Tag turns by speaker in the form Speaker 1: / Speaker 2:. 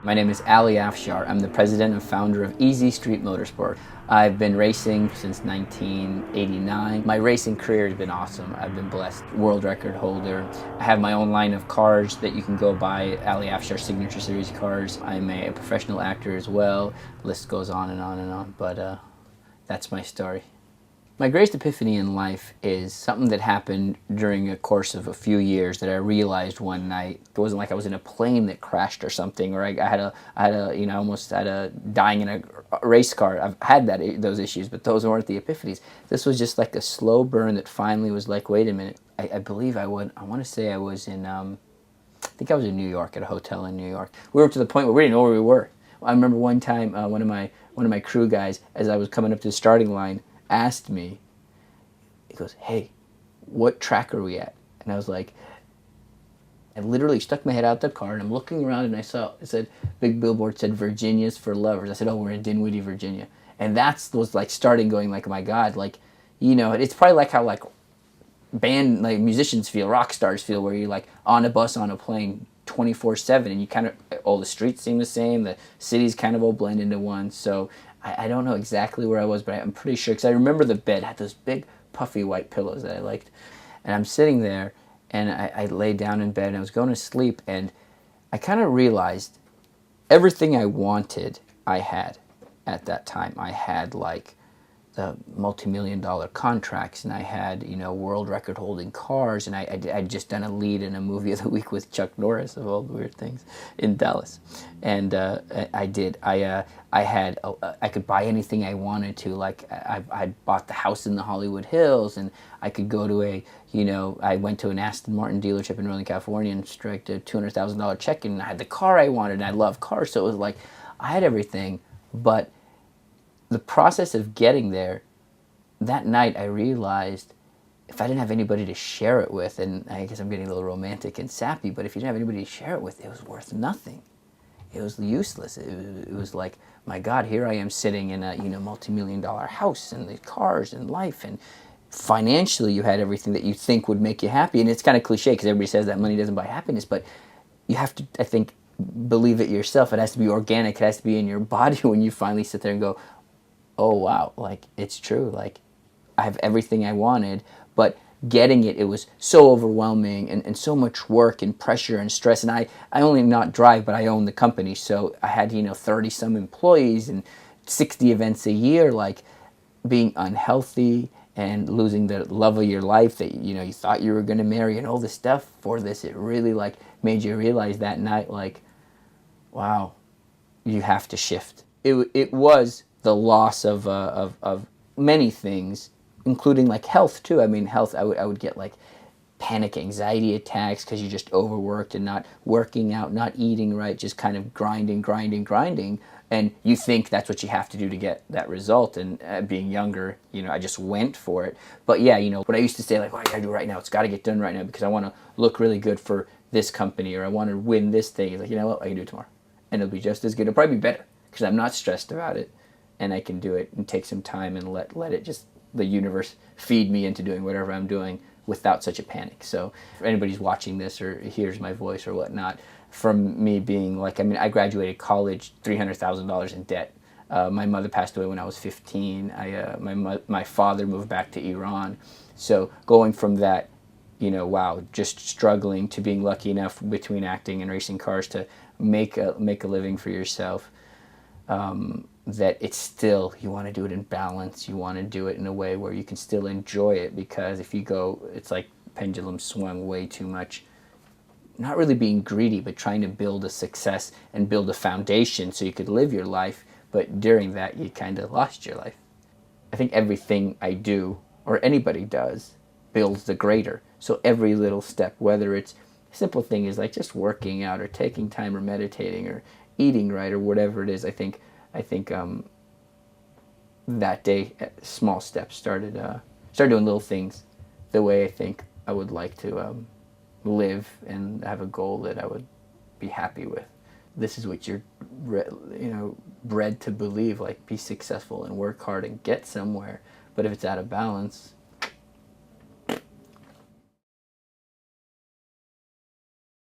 Speaker 1: My name is Ali Afshar. I'm the president and founder of Easy Street Motorsport. I've been racing since 1989. My racing career has been awesome. I've been blessed. World record holder. I have my own line of cars that you can go buy, Ali Afshar Signature Series cars. I'm a professional actor as well. The list goes on and on and on, but that's my story. My greatest epiphany in life is something that happened during a course of a few years that I realized one night. It wasn't like I was in a plane that crashed or something, or I had a, you know, almost had a dying in a race car. I've had those issues, but those weren't the epiphanies. This was just like a slow burn that finally was like, wait a minute. I believe I want to say I was in, I think I was in New York at a hotel in New York. We were to the point where we didn't know where we were. I remember one time one of my crew guys, as I was coming up to the starting line, asked me, he goes, "Hey, what track are we at?" And I was like, I literally stuck my head out the car and I'm looking around and I saw, it said, big billboard said, "Virginia's for lovers." I said, "Oh, we're in Dinwiddie, Virginia." And that was like starting going like, my God, like, you know, it's probably like how like like musicians feel, rock stars feel, where you're like on a bus, on a plane 24/7 and you kind of, all the streets seem the same, the cities kind of all blend into one. So I don't know exactly where I was, but I'm pretty sure, because I remember the bed had those big puffy white pillows that I liked. And I'm sitting there, and I laid down in bed, and I was going to sleep, and I kind of realized everything I wanted, I had at that time. I had, like, the multi-million-dollar contracts, and I had, you know, world record-holding cars, and I'd just done a lead in a movie of the week with Chuck Norris, of all the weird things, in Dallas. And I could buy anything I wanted to. Like, I bought the house in the Hollywood Hills, and I could go to I went to an Aston Martin dealership in Northern California and struck a $200,000 check, and I had the car I wanted, and I love cars, so it was like, I had everything, but the process of getting there, that night I realized if I didn't have anybody to share it with, and I guess I'm getting a little romantic and sappy, but if you didn't have anybody to share it with, it was worth nothing. It was useless. It was like, my God, here I am sitting in a multi-million-dollar house and the cars and life, and financially you had everything that you think would make you happy. And it's kind of cliche because everybody says that money doesn't buy happiness, but you have to, I think, believe it yourself. It has to be organic. It has to be in your body when you finally sit there and go, oh wow, like, it's true, like, I have everything I wanted, but getting it was so overwhelming and so much work and pressure and stress. And I only not drive, but I own the company, so I had 30 some employees and 60 events a year. Like, being unhealthy and losing the love of your life that you thought you were going to marry and all this stuff for this, it really like made you realize that night, like, wow, you have to shift. It was the loss of many things, including like health too. I mean, health, I would get like panic anxiety attacks because you just overworked and not working out, not eating right, just kind of grinding. And you think that's what you have to do to get that result. And being younger, I just went for it. But yeah, what I used to say, like, what I gotta do right now, it's got to get done right now because I want to look really good for this company, or I want to win this thing. It's like, you know what, I can do it tomorrow. And it'll be just as good. It'll probably be better because I'm not stressed about it. And I can do it and take some time and let it just, the universe feed me into doing whatever I'm doing without such a panic. So if anybody's watching this or hears my voice or whatnot, from me being like, I graduated college $300,000 in debt. My mother passed away when I was 15. My father moved back to Iran. So going from that, wow, just struggling, to being lucky enough between acting and racing cars to make a living for yourself. That it's still, you want to do it in balance, you want to do it in a way where you can still enjoy it, because if you go, it's like pendulum swung way too much, not really being greedy, but trying to build a success and build a foundation so you could live your life, but during that you kind of lost your life. I think everything I do, or anybody does, builds the greater. So every little step, whether it's a simple thing is like just working out or taking time or meditating or eating right or whatever it is, I think that day, small steps started doing little things the way I think I would like to live and have a goal that I would be happy with. This is what you're bred to believe, like, be successful and work hard and get somewhere. But if it's out of balance,